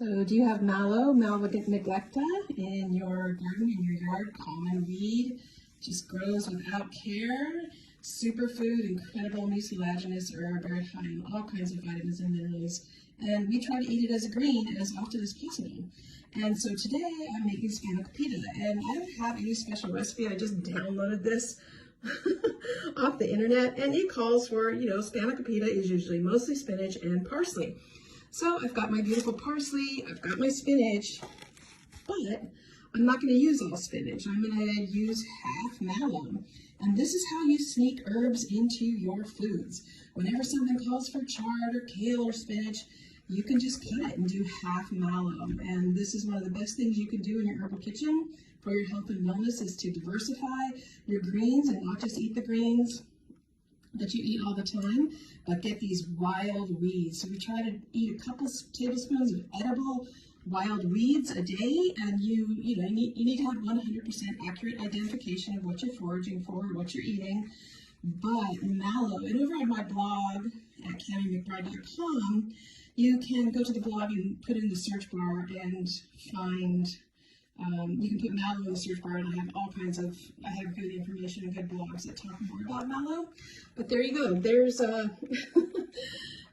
So do you have mallow, Mallow neglecta in your garden, in your yard? Common weed, just grows without care. Superfood, incredible mucilaginous herb, very high in all kinds of vitamins and minerals. And we try to eat it as a green as often as possible. And so today I'm making spanakopita, and I don't have any special recipe. I just downloaded this off the internet, and it calls for, spanakopita is usually mostly spinach and parsley. So I've got my beautiful parsley, I've got my spinach, but I'm not going to use all spinach. I'm going to use half mallow. And this is how you sneak herbs into your foods. Whenever something calls for chard or kale or spinach, you can just cut it and do half mallow. And this is one of the best things you can do in your herbal kitchen for your health and wellness, is to diversify your greens and not just eat the greens that you eat all the time, but get these wild weeds. So we try to eat a couple tablespoons of edible wild weeds a day, and you need to have 100% accurate identification of what you're foraging for, what you're eating. But mallow, and over on my blog at CammieMcBride.com, you can go to the blog and put in the search bar and find, you can put mallow in the search bar, and I have good information and good blogs that talk more about mallow. But there you go. There's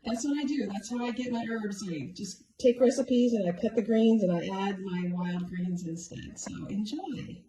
that's what I do. That's how I get my herbs. I just take recipes and I cut the greens and I add my wild greens instead. So enjoy.